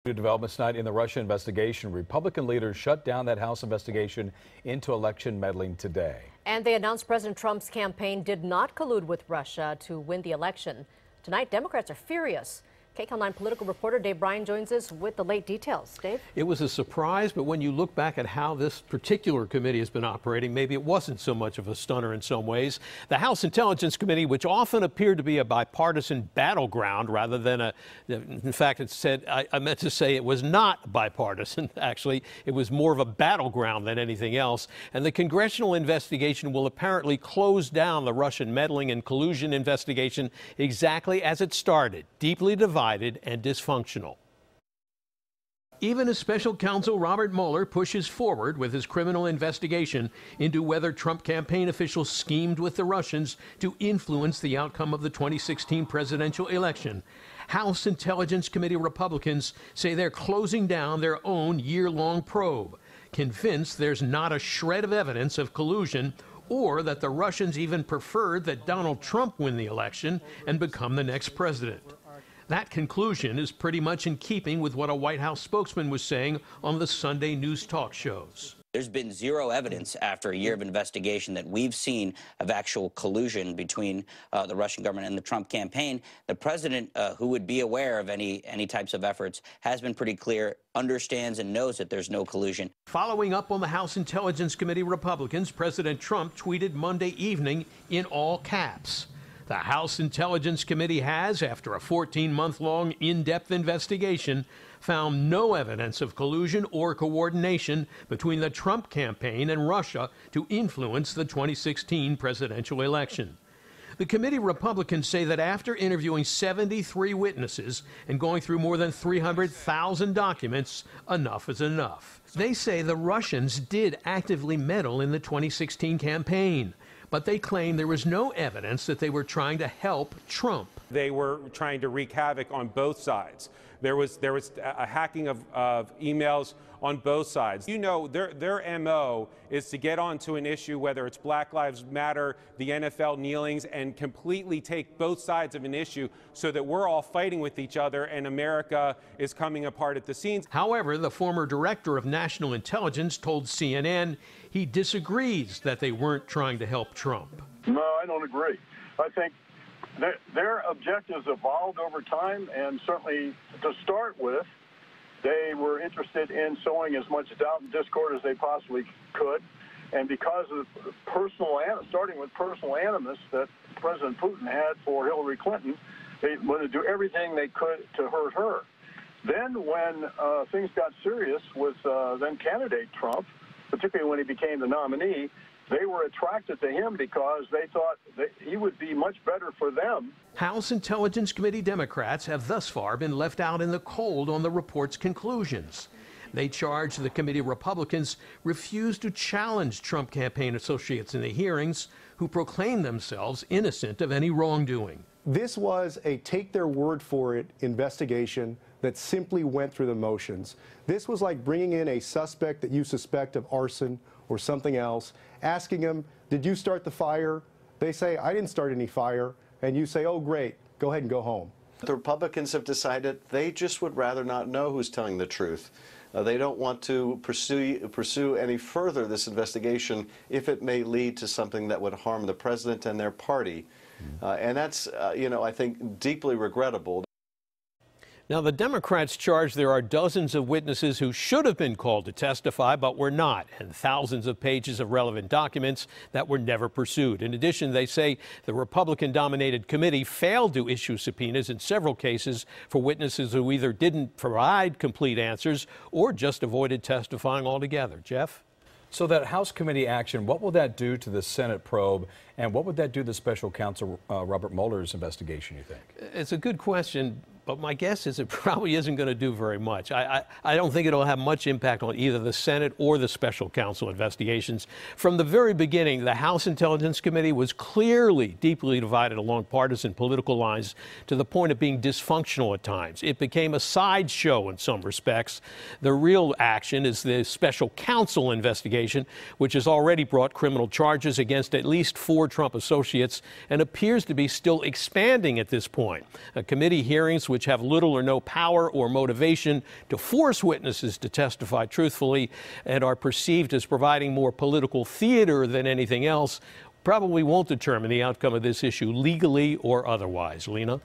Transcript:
New developments tonight in the Russia investigation. Republican leaders shut down that House investigation into election meddling today. And they announced President Trump's campaign did not collude with Russia to win the election. Tonight, Democrats are furious. KCAL 9 political reporter Dave Bryan joins us with the late details. Dave? It was a surprise, but when you look back at how this particular committee has been operating, maybe it wasn't so much of a stunner in some ways. The House Intelligence Committee, which often appeared to be a bipartisan battleground rather than in fact, it said, I meant to say it was not bipartisan, actually. It was more of a battleground than anything else. And the congressional investigation will apparently close down the Russian meddling and collusion investigation exactly as it started, deeply divided and dysfunctional. Even as special counsel Robert Mueller pushes forward with his criminal investigation into whether Trump campaign officials schemed with the Russians to influence the outcome of the 2016 presidential election, House Intelligence Committee Republicans say they're closing down their own year-long probe, convinced there's not a shred of evidence of collusion or that the Russians even preferred that Donald Trump win the election and become the next president. That conclusion is pretty much in keeping with what a White House spokesman was saying on the Sunday news talk shows. There's been zero evidence after a year of investigation that we've seen of actual collusion between the Russian government and the Trump campaign. The president, who would be aware of any types of efforts, has been pretty clear, understands and knows that there's no collusion. Following up on the House Intelligence Committee Republicans, President Trump tweeted Monday evening in all caps. The House Intelligence Committee has, after a 14-month-long in-depth investigation, found no evidence of collusion or coordination between the Trump campaign and Russia to influence the 2016 presidential election. The committee Republicans say that after interviewing 73 witnesses and going through more than 300,000 documents, enough is enough. They say the Russians did actively meddle in the 2016 campaign, but they claim there was no evidence that they were trying to help Trump. They were trying to wreak havoc on both sides. There was a hacking of emails on both sides. You know, their MO is to get onto an issue, whether it's Black Lives Matter, the NFL kneelings, and completely take both sides of an issue so that we're all fighting with each other and America is coming apart at the seams. However, the former director of national intelligence told CNN he disagrees that they weren't trying to help Trump. No, I don't agree. I think their objectives evolved over time, and certainly to start with, they were interested in sowing as much doubt and discord as they possibly could. And because of starting with personal animus that President Putin had for Hillary Clinton, they wanted to do everything they could to hurt her. Then when things got serious with then candidate Trump, particularly when he became the nominee, they were attracted to him because they thought that he would be much better for them. House Intelligence Committee Democrats have thus far been left out in the cold on the report's conclusions. They charge the committee Republicans refused to challenge Trump campaign associates in the hearings who proclaimed themselves innocent of any wrongdoing. This was a take their word for it investigation that simply went through the motions. This was like bringing in a suspect that you suspect of arson or something else, asking them, did you start the fire? They say, I didn't start any fire. And you say, oh, great, go ahead and go home. The Republicans have decided they just would rather not know who's telling the truth. They don't want to pursue any further this investigation if it may lead to something that would harm the president and their party. And that's, I think, deeply regrettable. Now, the Democrats charge there are dozens of witnesses who should have been called to testify but were not, and thousands of pages of relevant documents that were never pursued. In addition, they say the Republican-dominated committee failed to issue subpoenas in several cases for witnesses who either didn't provide complete answers or just avoided testifying altogether. Jeff? So that House committee action, what will that do to the Senate probe, and what would that do to special counsel Robert Mueller's investigation, you think? It's a good question, but my guess is it probably isn't going to do very much. I don't think it'll have much impact on either the Senate or the special counsel investigations. From the very beginning, the House Intelligence Committee was clearly deeply divided along partisan political lines to the point of being dysfunctional at times. It became a sideshow in some respects. The real action is the special counsel investigation, which has already brought criminal charges against at least 4 Trump associates and appears to be still expanding at this point. Committee hearings, which which have little or no power or motivation to force witnesses to testify truthfully and are perceived as providing more political theater than anything else, probably won't determine the outcome of this issue legally or otherwise. Lena?